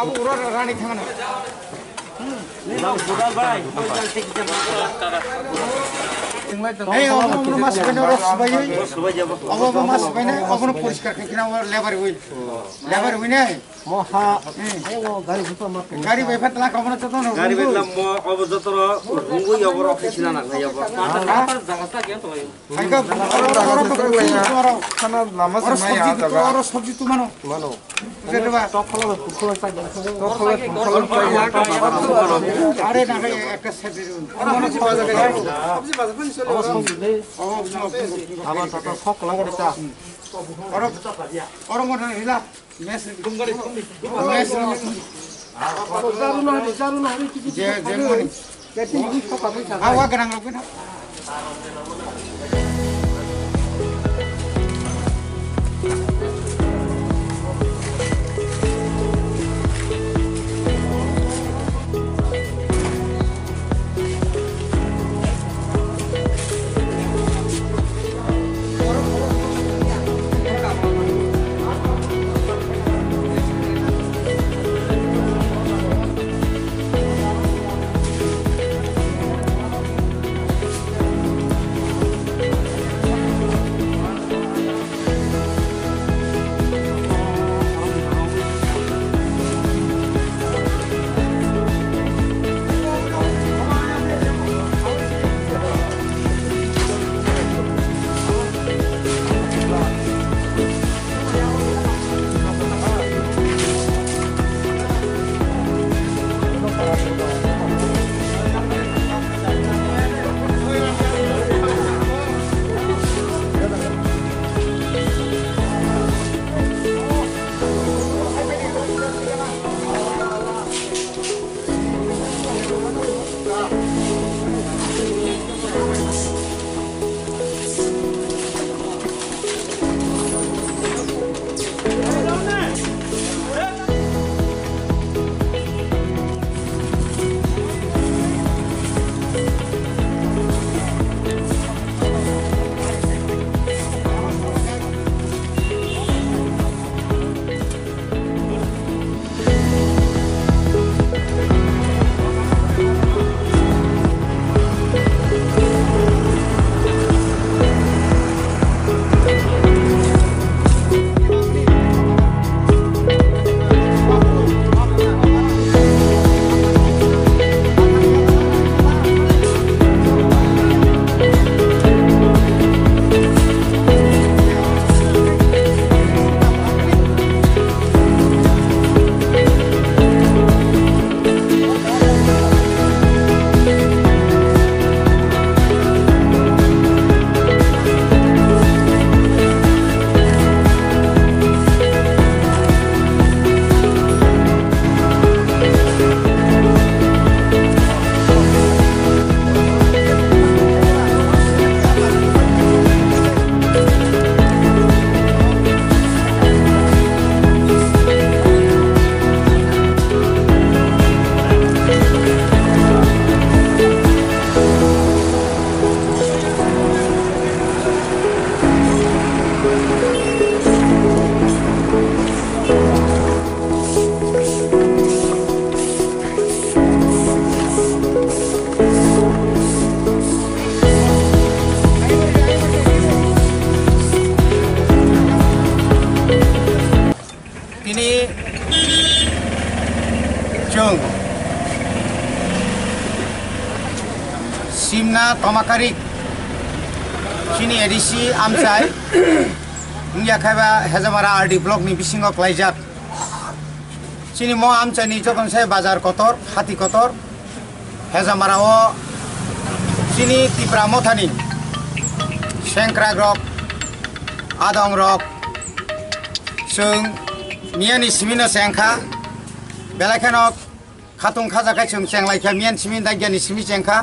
Abu Rani Khamana. Mas tomakari chini edisi amsai ngya khaiba hezamara RD block ni bisingo klaijak chini mo amsai ni jokon sai bazar kotor hati kotor hezamara o chini tipra mothani sengkra rok adong rok sung miani simino sengkha belakhanok khatung khajakai sung chenglaikhya mian simin dagyani simi chengkha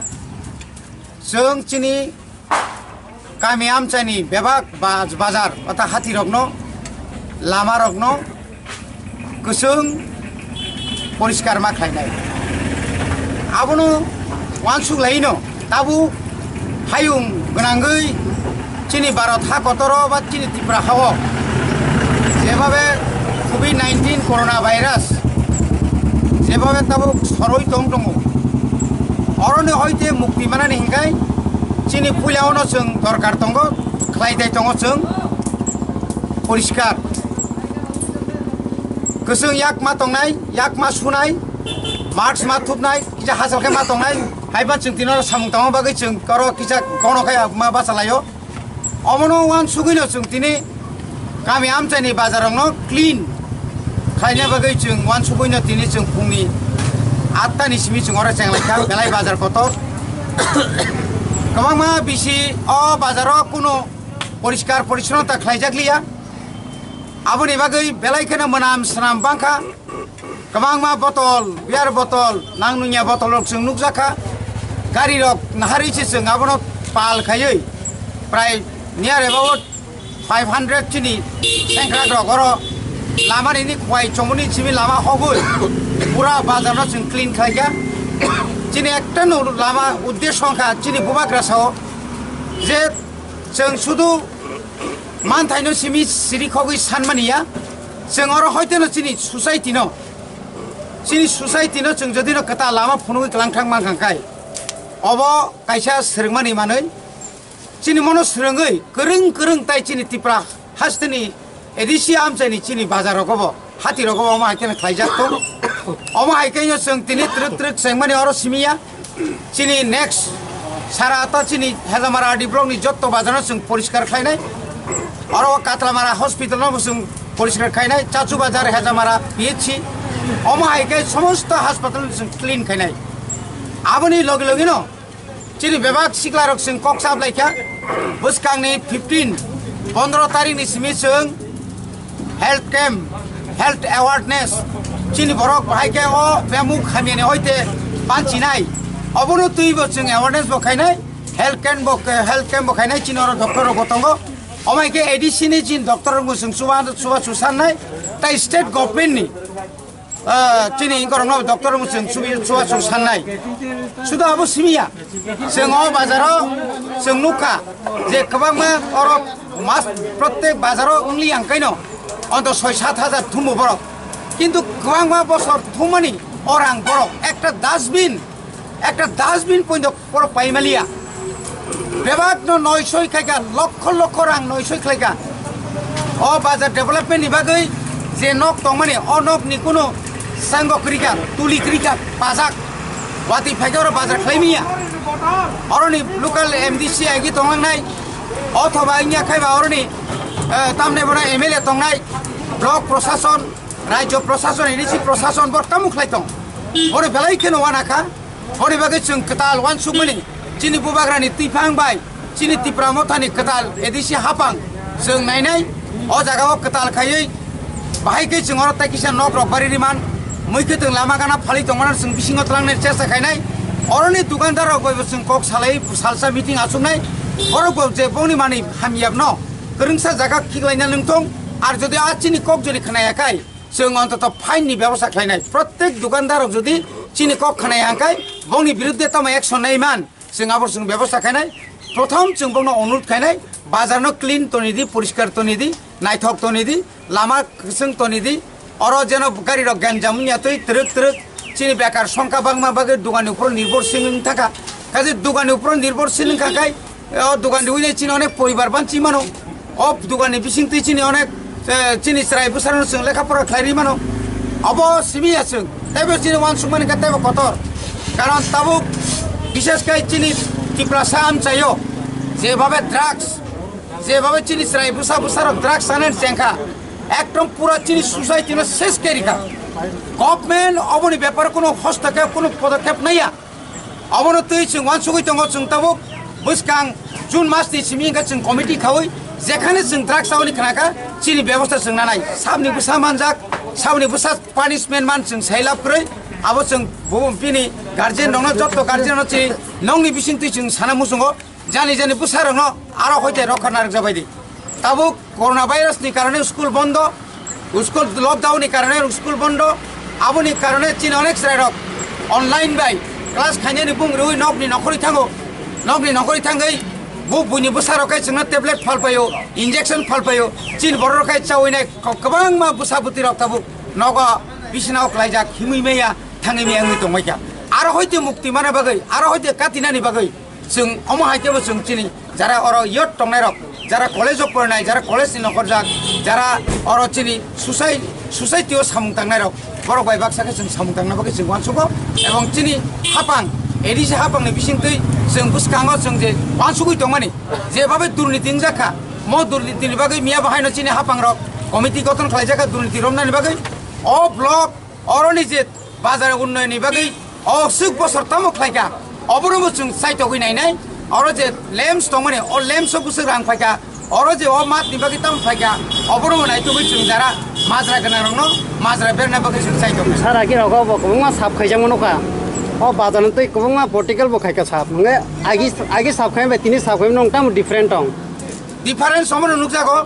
sung chini kami amchani bebak bazar ota hati rokno lama rokno kusung poriskar ma khlainai abono wansuk laino tabu hayung gonangoi chini Bharat ha kotoro ba chini Tripura hawo যেভাবে COVID-19 corona virus যেভাবে তাবো সরই দং দङ অরণ্য হইতে মুক্তি মানানি হিংকাই চিনি ফুলাওনো जों দরকার দङ ख्लायदाय दङ जों পরিষ্কার गोसों याक मा दंनाय याक मा सुनाय मास्क मा थुबनाय किजा हासालखाय मा दंनाय हायबा जों दिनो सामुं दङ बागै जों कर किजा गणखाय मा बासालायो अमनो वान सुगैनो जों दिनै kami amchani bazarongno clean khaina bagai chung wan sugoino tini chung phungni 8 ta ni simi chung ora chenglaikhya belai bazar kotor kamangma bisi o bazaro kuno poriskar porichonnota khlaijakliya aboni bagai belai khana manam snam bangkha kamangma botol beer botol nangnunya botol rok chung nukjaka gari rok nahari chi chung abono pal khayoi prai near about 500 chini sengkra rokoro lama ini kwai chomuni chimi lama hogoi pura bazar no chung clean khaigya chini ekta no lama uddesho kha chini bubakra sao je chung sudu manthaino chimi siri khogoi sanmaniya chung oro hoiteno chini society no chung jodi no kata lama phunugoi klangthang mangkhangkai obo kaisa srengmani manoi chini mono srengoi kereng tai chini Tripura hasteni edisi amchani chini bazar rokobo hati rokobo ma haikena khlaijak to oma haikenya sung tini truk sengmani oro simiya chini next sara ta chini hezamara RD block ni jotto bazar no sung poriskar khlainai oro Katlamara hospital no sung poriskar khlainai chachu bazar hezamara PH oma haikai samosto hospital sung clean khlainai aboni logi no chini bebak siklarok sung koksab laikya buskangni 15 tarik ni simi sung health camp health awareness chini borok haike o bemuk khamiane hoite panchinai obono tuibo sung awareness bo khainai health camp bo khainai chini oro doctor botongo omaike ADC ni chin doctor ngo sung suba susanai ta state government ni chini ingkorong doctor ngo sung suba susanai sudah abo simia sung o bazaro sung nuka je kabangma oro mas প্রত্যেক বাজারও only angkaino অন্ত 6-7 হাজার থুমু বরক কিন্তু kabangma বছর থুমানি orang বরক একটা dustbin পইন্দ পর পাইমালিয়া বেবাক ন 900 খাইকা লক্ষ রাং 900 খাইকা ও বাজার development ni bagoi je nok tongmani o nok ni kuno sango krika tuli krika pajak wati phagor bazar khlaimiya oroni local MDC agi tongnai অথবা ইয়া খাইবা অরনি তামনে বনা MLA তংনাই ব্লক প্রশাসন রাজ্য প্রশাসন এডিসি প্রশাসন বর্তামু খাইতং ওরে বেলাই কেন ওয়ানাখা ওরে বাগে जों কতাল ওয়ান সুমনি চিনি বুবাগ্রানি তিফাং বাই চিনি Tripura মথানি কতাল এডিসি হাপাং जों নাইনাই ও জায়গাও কতাল খাইयै বাহাইকে जों অরতা কিসা নক রকবারি রিমান মুইকে जों লামা গানা ফালি তংমানা जों বিসিং তলাংনে চেষ্টা খাইনাই অরনি দোকানদার গয়বো जों কক সালাই সালসা মিটিং আসুমনাই Orok je boni mani hamiab no kerengsa jaga kiglaina lungtong ar jodi achini kok jodi khanaya kai जों অন্তত ফাইন ni ব্যবস্থা খাইনাই প্রত্যেক দোকানদারক যদি চিনি কক খানায় হাঙ্কাই বংনি বিরুদ্ধে তামা অ্যাকশন নাইমান जों আবার जों ব্যবস্থা খাইনাই প্রথম जों বংনো অনুরোধ খাইনাই বাজারনো ক্লিন তনিদি পরিষ্কার তনিদি নাইথক তনিদি লামা जों তনিদি অর যেন গাড়ি রক গাঞ্জামুনিয়া তুই ত্রক চিনি বেকার সংখ্যা বাংমা বাগে দোকানের উপর নির্ভরশীল থাকা কাজে দোকানের উপর নির্ভরশীল থাকাই দোকান দিনে চিনি অনেক পরিবার বাঞ্চি মানো অফ দোকানে বিসিং তুই চিনি অনেক চিনি চাই বুসানো जों লেখাপড়া খাইরি মানো অব সিমিয়া जों তাইবো চিনি ওয়ান সুমানি কাতাইবো কতর কারণ তাবো বিশেষ করে চিনি টিপ্রাসা আমচাইও যেভাবে ড্রাগস যেভাবে চিনি রায় বুসা বুসার ড্রাগস আনেন চেঙ্খা একদম পুরা চিনি সোসাইটির শেষ কেরিকা গভর্নমেন্ট অবনি ব্যাপারে কোনো হস্তক্ষেপ কোনো পদক্ষেপ নাইয়া অবনতই जों वानसुगै दङ जों ताबो बुसकां जुन मासनि सिमिंगा जों कमिटि खावै जेखाने जों ड्राग्स आवनि खानाका चिनि व्यवस्था जों नानाय साबनि बुसा मानजाक साबनि बुसा पानिशमेन्ट मान जों साइलाब क्रय आबो जों बिनि गार्जियन दङ जत्तो गार्जियन छि नंनि बिसिंति जों साना मुसुंगो जानि जानि बुसा रङ आरो होइते रखनार जाबायदि ताबो कोरोना भाइरासनि कारणे स्कुल बन्द स्कुल लकडाउननि कारणे स्कुल बन्द आबोनि कारणे चिनि अनेक साइरक अनलाइन बाय क्लास खाने बुंग रुई नकनी नखरी थांगै बुनि बुसारखाय जोंना टेब्लेट फालपायो इंजेक्शन फालपायो चिन बररखाय चावैनाय गोबां मा बुसा बुतिराव ताबु नग बिसिनाव क्लाइजा हिमैमेया थाङैमेया आंनि दंमायका आरो हयते मुक्ति माने बागै आरो हयते कातिनानि बागै जों अमा हायतेबो जों चिनि जारा अर यत टंनाय रक जारा कलेज फरायनाय जारा कलेजनि नखर जाक जारा अर चिनि सोसाइटियाव सामुं थांनाय रक बर' बाय बाक्साखौ जों सामुं थांना बागै जों वानसुगो एबं चिनि हापां एडिसे हापांनि बिसिंतै जों बुसकाङो जों जे वानसुगै दं माने जेभाबे दुर्नीति जाखा म दुर्नीतिनि बागै मिया बाहायनो चिनि हापां रक कमिटि गठन खालायजाखा दुर्नीति रमनानि बागै अ ब्लक अरनि जे बाजार उन्नयननि बागै अ सुक बसर तामो खालायका अबरमो जों साइटआव नायनाय अर जे लेम्स दं माने अ लेम्सआव बुसो रां फायका अर जे अ मातनि बागै ताम फायका अबरमो नायथ'बै जों जारा माजरा गोनां रंनो माजरा बेरना बागै जों साइटआव सारा कि रगाव गोबां साब खायजामोन नखा अ बाजारन तै गोबां पर्टिकल बो खायका साब नंगे आगि साब खाय बे तिनि साब खाय नंता डिफरेंट दं डिफरेंस समन नुजागो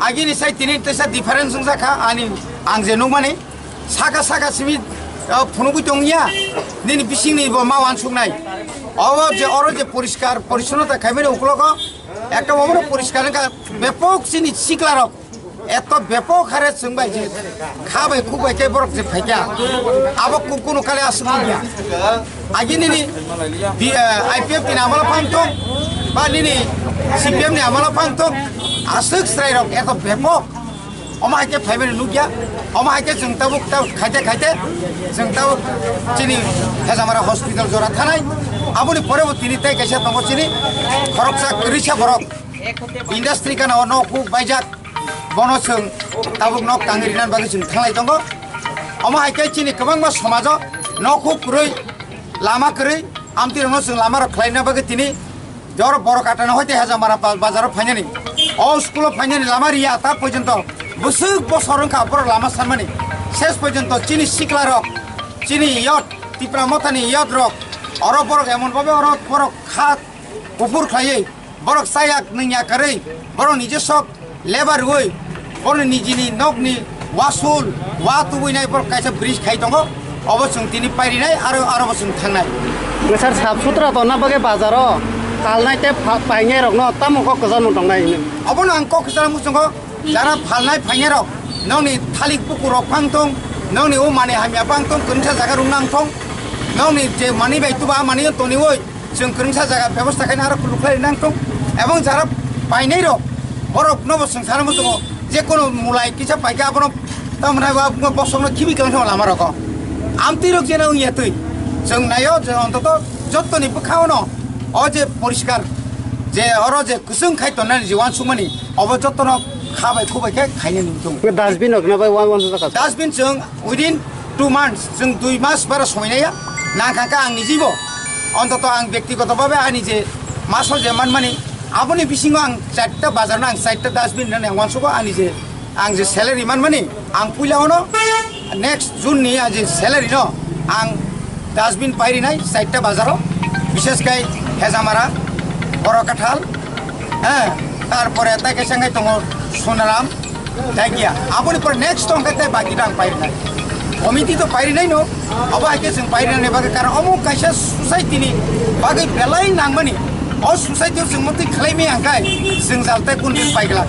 आगिनि साइ तिनि तैसा डिफरेंस जाखा आनि आं जे नं माने सागा सिमि फुनुगै दंया दिनि बिसिंनि मावान सुंनाय अर जे परिष्कार परिच्छन्नता खायमेन उखलगो একটা অবর পরিষ্কার ব্যাপক চিনি সিকলারক এত ব্যাপক হারে जोंबाय जे खाबाय खुबाय के बरक जे फायका आबो कुकुनु काले आसुगिया आगिनि आईपीएफ नि आमाला फांतो बा निनि सीपीएम नि आमाला फांतो आसुक स्रायरक एत ब्यापक अमायके फायबेन नुगिया अमायके जों ताबुक खायते जों ताबुक चिनि हेजामारा हस्पिटाल जरा थानाय आबोनि परेबो तिनि ताय कैसा दङ चिनि खरकसा रिसा बरक इंडस्ट्री काना नकु बायजाक बनो जों ताबुक नक तांगिरिनान बागै जों थांलाय दङ अमायके चिनि गोबां मा समाज नकु कुरै लामा कुरै आमतिरनो जों लामा रख्लायना बागै तिनि जर बर काटाना हयते हेजामारा बाजाराव फायनानि अ स्कुलाव फायनानि लामा रिया ता पर्यन्त बुसुक बसरंखा बर लामा सानमानि शेष पर्यन्त चिनि सिकला रक चिनि यत टिप्रा मथानि यत रक अर बरक एमन भाबे अर बरक खात गुफुर खायै बरक सायाक नैया करै बर निजेसक लेबार होय बर निजिनि नकनि वासुल वा तुबैनाय बर कायसा ब्रिज खाय दङ अबसं तिनि पायरिनाय आरो अबसं थांनाय सर साफ सुथरा तो ना बगे बाजारो कालनाय ते पायनाय रक न तामको कजान दंनाय अबन आं क कजान मुसंग जारा फालनाय फायनाय रक नोंनि थालिक पुकुर फांथं नोंनि ओ माने हामिया फांथं कोनसा जागा रुंनांथं नोंनि जे मानि बायतुबा मानि तनि ओय जों कोनसा जागा व्यवस्था खायना आरो खुलुखाय नांथं एबं जारा पायनाय रक बरफ नबसं सारा मुसंग जे कोनो मुलाय किसा पायका अबन तमना बा बसंनो खिबि कांथं लामा रक आमति रक जेना उयतै जों नायो जों अन्तत जत्तनि बुखावनो अ जे परिष्कार जे अर जे कुसुं खायतनानि जीवन सुमनि अब जत्तन खाबाय खुबायके खायनो नुदों डास्टबिन हकना बाय वन जाका डास्टबिन जों विदिन 2 months जों 2 मास बारा समायनाया नाखाका आंनि जिबो अन्तत आं व्यक्तिगतभावे आंनि जे मासो जे मानमानि आबोनि बिसिङाव आं 4टा बाजारना आं 4टा डास्टबिन होननानै आं वानसुगो आं जे सेलारि मानमानि आं पुइलावनो नेक्स्ट जुननि आज सेलारि न आं डास्टबिन पायरिनाय 4टा बाजाराव विशेषकै हेजामारा बरकाठाल तारपरे ताके संगे दङ सोनाराम जायगिया आबोनि पर नेक्स्ट दं काते बाकी दां पायरिनाय कमिटि तो पायरिनाय न अब आके जों पायरिनाय बागै कारण अमुक कायसा सोसाइटिनि बागै बेलाय नांमानि अ सोसाइटियाव जों मते खालायमे आंखाय जों जालताय कुन पायगला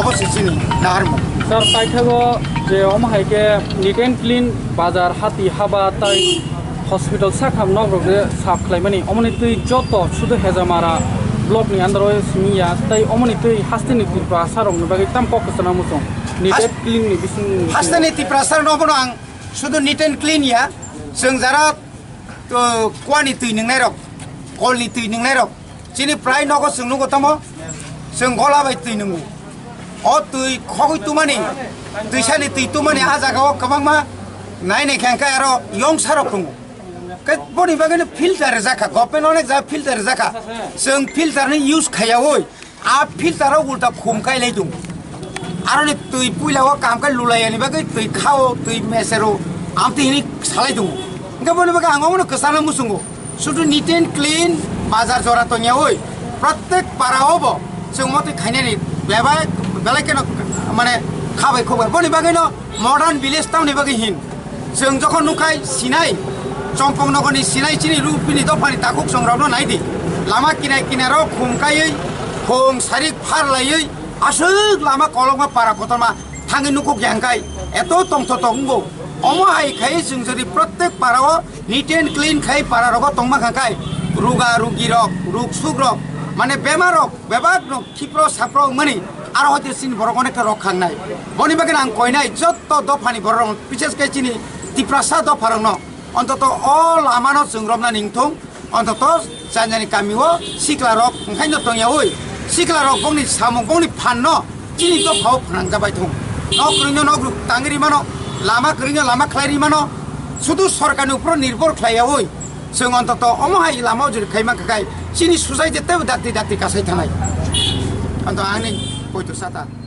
अबश्य चिनि नाहारमो सर पाइथागो जे अमहायके नीट एंड क्लीन बाजार हाती हाबा ताय हस्पिटाल साखाम नगरजे साफ खालायमानि अमनि तै जत सुदो हेजामारा ब्लक नि अंदर सिमिया ताय अमनि तै हास्तेनि तिप्रा सारमनि बागै ताम पकसना मुसं नीट एंड क्लीन नि बिसिं हास्तेनि तिप्रा सार नबनो आं सुदो नीट एंड क्लीन या जों जारा क्वानि तै नंनाय रक कलनि तै नंनाय रक chini prai nogo sungnu gotamo sung gola bai tui nungu o tui khogoi tumani tui sani tui tumani a jaga o kabangma nai nei khangka aro yong saro khungu ke boni bagane filter jaka gopen onek ja filter jaka sung filter ni use khaya oi a filter o ulta khumkai leidung aro ni tui puila o kam kai lulai ani bagai tui khao tui mesero amti ni salai dung ga boni baga angomo kesana musungu sudu neat and clean bazar jora to nya oi प्रत्येक पाराओबो जों मते खाइनानि बेलाय केन माने खाबाय खबाय बनि बागैनो modern village टाउननि बागै हिन जों जखन नुखाय सिनाय चम्पक नगरनि सिनाय चिनि रुपिनि दफानि ताकुक संग्रावनो नायदि लामा किनाय किनारो खुमकायै खुम सारिक फारलायै आसुक लामा कलमा पारा खतमा थाङै नुखौ ग्यांखाय एतो तंथ तंगो अमो हाय खाय जों जदि प्रत्येक पाराओ नीट एंड क्लीन खाय पारा रग तंमा खाय रुगा रुगि रग रुग सुग रग माने बेमार रग बेबाद रग खिप्रो साप्रो माने आरो हते सिन बरग अनेक रग खांनाय बनि बागै आं कयनाय जत्त दफानि बरग बिशेष के चिनि तिप्रासा दफारंग अन्तत अल आमानो जोंग्रबना निंथं अन्तत जानजानि गामिओ सिक्ला रग ओंखायनो तंया ओइ सिक्ला रग बंनि सामु बंनि फाननो चिनि दफाव फानां जाबाय थं न करिनो न तांगिरि मानो लामा करिनो लामा खलायरि मानो शुधु सरकारनि उपर निर्भर खलाया ओइ जों अन्तत अमहाय लामाव जुदि खायमा खाय चिनि सुजाय जेते दाति दाति कासाय थानाय अन्त आंनि गयतो साता